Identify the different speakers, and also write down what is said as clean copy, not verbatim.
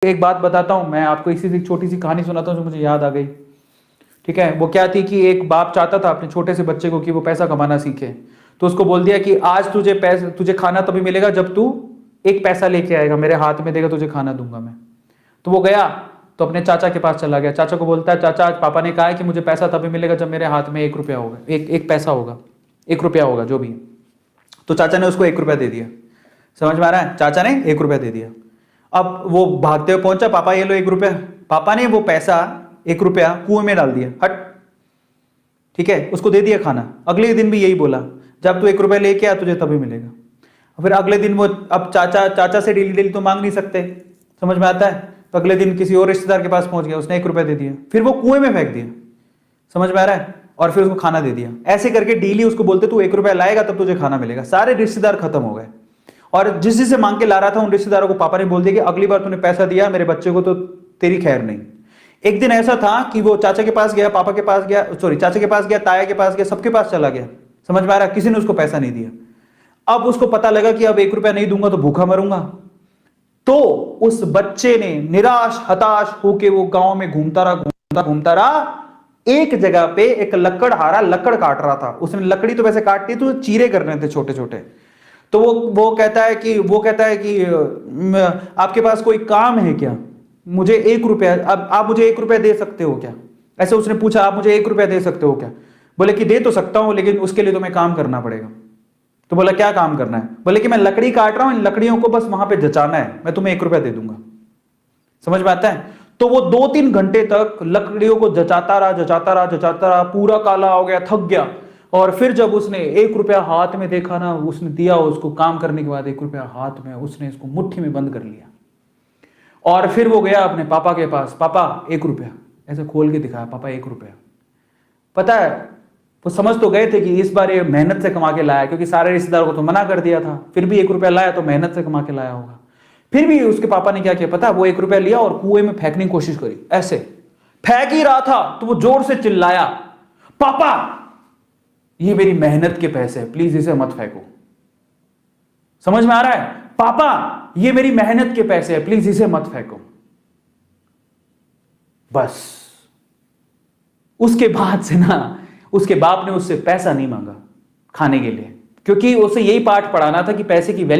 Speaker 1: एक बात बताता हूं मैं आपको, इसी से एक छोटी सी कहानी सुनाता हूं जो मुझे याद आ गई। ठीक है, वो क्या थी कि एक बाप चाहता था अपने छोटे से बच्चे को कि वो पैसा कमाना सीखे। तो उसको बोल दिया कि आज तुझे खाना तभी मिलेगा जब तू एक पैसा लेके आएगा, मेरे हाथ में देगा, तुझे खाना दूंगा मैं। तो वो गया तो अपने चाचा के पास चला गया। चाचा को बोलता है, चाचा आज पापा ने कहा है कि मुझे पैसा तभी मिलेगा जब मेरे हाथ में 1 रुपया होगा, एक पैसा होगा, 1 रुपया होगा जो भी। तो चाचा ने उसको 1 रुपया दे दिया। समझ में आ रहा है? चाचा ने 1 रुपया दे दिया। अब वो भागते हुए पहुंचा, पापा ये लो 1 रुपया। पापा ने वो पैसा 1 रुपया कुएं में डाल दिया, हट। ठीक है, उसको दे दिया खाना। अगले दिन भी यही बोला, जब तू 1 रुपया लेके आ तुझे तभी मिलेगा। फिर अगले दिन वो, अब चाचा से डेली डेली तो मांग नहीं सकते, समझ में आता है? तो अगले दिन किसी और रिश्तेदार के पास पहुंच गया, उसने 1 रुपया दे दिया, फिर वो कुएं में फेंक दिया। समझ में आ रहा है? और फिर उसको खाना दे दिया। ऐसे करके डेली उसको बोलते तू 1 रुपया लाएगा तब तुझे खाना मिलेगा। सारे रिश्तेदार खत्म हो गए और जिस से मांग के ला रहा था उन रिश्तेदारों को पापा ने बोल दिया कि अगली बार तूने पैसा दिया मेरे बच्चे को तो तेरी खैर नहीं। एक दिन ऐसा था कि वो चाचा के पास गया, पापा के पास गया, सॉरी चाचा के पास गया, ताया के पास गया, सबके पास चला गया। समझ में आ रहा है? किसी ने उसको पैसा नहीं दिया। अब उसको पता लगा कि अब 1 रुपया नहीं दूंगा तो भूखा मरूंगा। तो उस बच्चे ने निराश हताश होके वो गांव में घूमता रहा। एक जगह पे एक लकड़हारा लकड़ काट रहा था। उसने लकड़ी तो वैसे काटती तो चीरे करने थे छोटे छोटे। तो वो कहता है कि आपके पास कोई काम है क्या? मुझे 1 रुपया, अब आप मुझे 1 रुपया दे सकते हो क्या? ऐसे उसने पूछा, आप मुझे 1 रुपया दे सकते हो क्या? बोले कि दे तो सकता हूं लेकिन उसके लिए तुम्हें काम करना पड़ेगा। तो बोला क्या काम करना है? बोले कि मैं लकड़ी काट रहा हूं, इन लकड़ियों को बस वहां पे जचाना है, मैं तुम्हें 1 रुपया दे दूंगा। समझ में आता है? तो वो 2-3 घंटे तक लकड़ियों को जचाता रहा, पूरा काला हो गया, थक गया। और फिर जब उसने 1 रुपया हाथ में देखा ना, उसने दिया उसको काम करने के बाद 1 रुपया हाथ में, उसने इसको मुट्ठी में बंद कर लिया। और फिर वो गया अपने पापा के पास, पापा 1 रुपया, ऐसे खोल के दिखाया, पापा 1 रुपया। पता है वो समझ तो गए थे कि इस बार ये मेहनत से कमा के लाया, क्योंकि सारे रिश्तेदारों को तो मना कर दिया था, फिर भी 1 रुपया लाया तो मेहनत से कमा के लाया होगा। फिर भी उसके पापा ने क्या किया पता? वो 1 रुपया लिया और कुएं में फेंकने की कोशिश करी। ऐसे फेंक ही रहा था तो वो जोर से चिल्लाया, पापा ये मेरी मेहनत के पैसे हैं, प्लीज इसे मत फेंको। समझ में आ रहा है? पापा ये मेरी मेहनत के पैसे हैं, प्लीज इसे मत फेंको। बस उसके बाद से ना उसके बाप ने उससे पैसा नहीं मांगा खाने के लिए, क्योंकि उसे यही पाठ पढ़ाना था कि पैसे की वैल्यू